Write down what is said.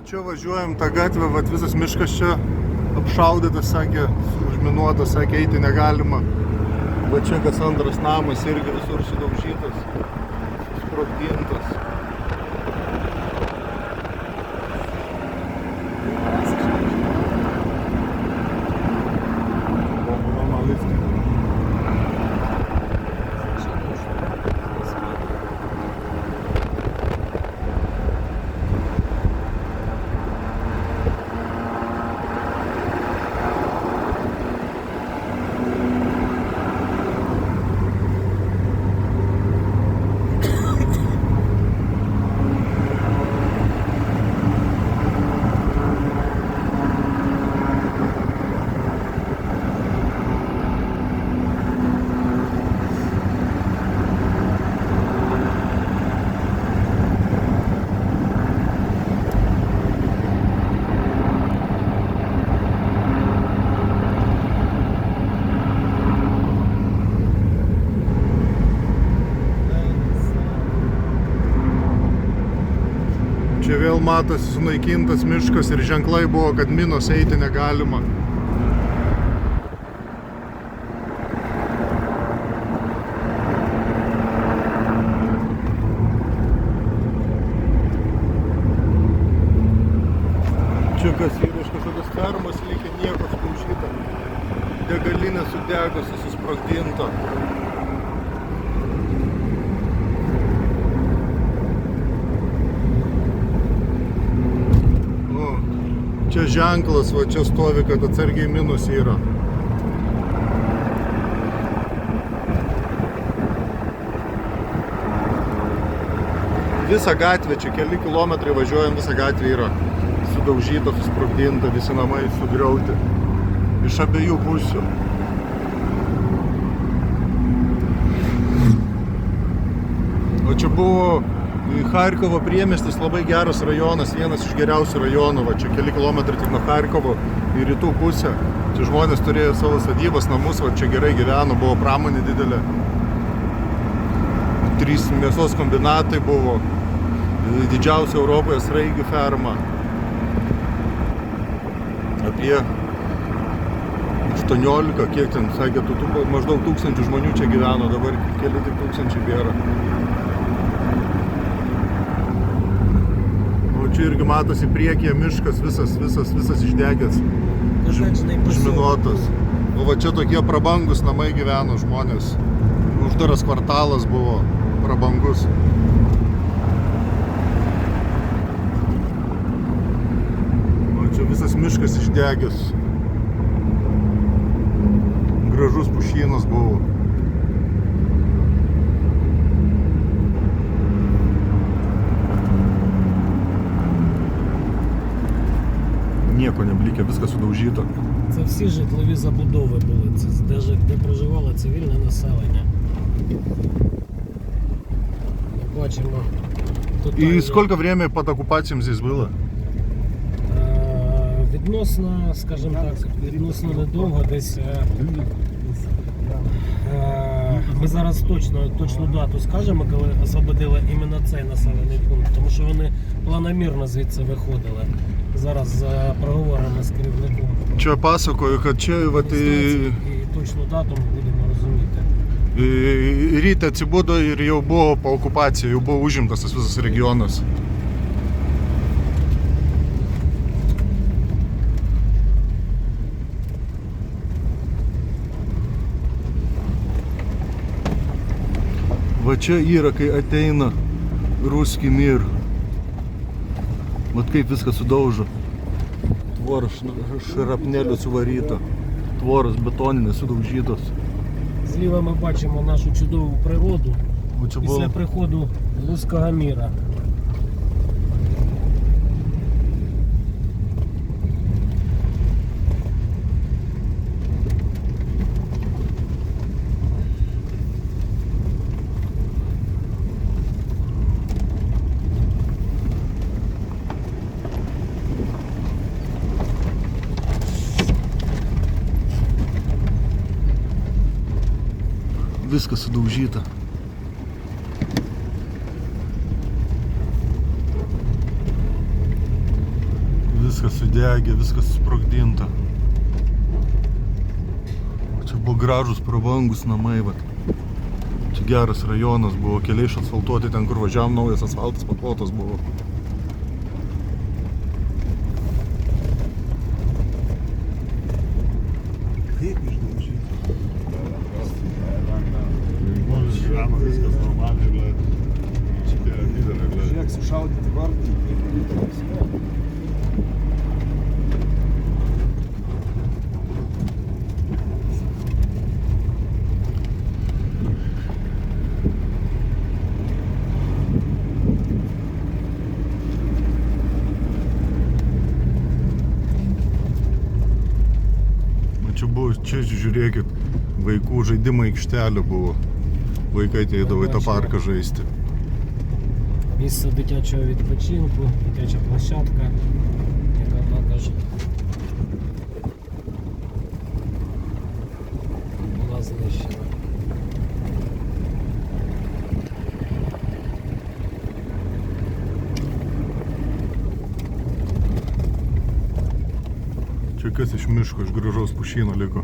Va čia važiuojam tą gatvę, va visas miškas čia apšaudytas, sakė, užminuotas, sakė, eiti negalima. Va čia kas antras namas irgi visur sudaužytas, susprogdintas. Čia vėl matosi sunaikintas miškas ir ženklai buvo, kad minos eiti negalima. Čia kas yra iš kažkokios fermos, lygiai nieko sudaužyta. Degalinė sudegusi, susprogdinta. Čia ženklas, va čia stovi, kad atsargiai minus yra. Visa gatvė, čia keli kilometrai važiuojam, visa gatvė yra sudaužyta, susprogdinta, visi namai sugriauti. Iš abiejų pusių. O čia buvo Charkovo priemiestis, labai geras rajonas, vienas iš geriausių rajonų, va čia keli kilometrai tik nuo Charkovo į rytų pusę. Čia žmonės turėjo savo sodybas, namus, va čia gerai gyveno, buvo pramonė didelė. 3 mėsos kombinatai buvo, didžiausia Europoje sraigių ferma. Apie 18, kiek ten, sakė, maždaug 1000 žmonių čia gyveno, dabar keli tik tūkstančiai bėra. Čia irgi matosi priekyje miškas visas išdegęs, užminuotas. O va čia tokie prabangus namai gyveno žmonės. Uždaras kvartalas buvo prabangus. O čia visas miškas išdegęs. Gražus pušynas buvo. Ніяко не бліке, viskas сudaužyta. Це всі житлові забудови були, це де проживало цивільне населення. Ми бачимо тотальні... І скільки время під окупацією здесь було? Відносно, скажімо так, відносно недовго, десь... Ми зараз точну дату скажемо, коли освободили іменно цей населений пункт, тому що вони планомірно звідси виходили. Зараз за проговорами з керівником. Čia pasakoju, kad čia vat І точну дату ми будемо розуміти. Ryte atsibudo ir jau buvo po okupacijų, jau buvo užimtas tas visas regionas. Va čia yra, kai ateina Ruski mir. Vat kaip viskas sudaužo. Tvoras šrapnelių suvaryta. Tvoras betoninės sudaužytos. Зліва ми бачимо нашу чудову природу після приходу Руського міра. Viskas sudaužyta. Viskas sudegė, viskas susprogdinta. O čia buvo gražus, prabangus namai, vat. Čia geras rajonas buvo, keliai išasfaltuoti, ten kur važiavom, naujas asfaltas paklotas buvo. Kaip išdaužyta. Žmonės gyveno, viskas normaliai, bet čia didelė, bet... Žiūrėk, sušaudyti vartai. Čia buvo, čia žiūrėkit, vaikų žaidimo aikštelė buvo. Vaikai ateidavo į tą парка žaisti. Місце дитячого відпочинку, дитяча площадка, яка також була знищена. Čia kas iš miško, iš gražaus pušyno liko.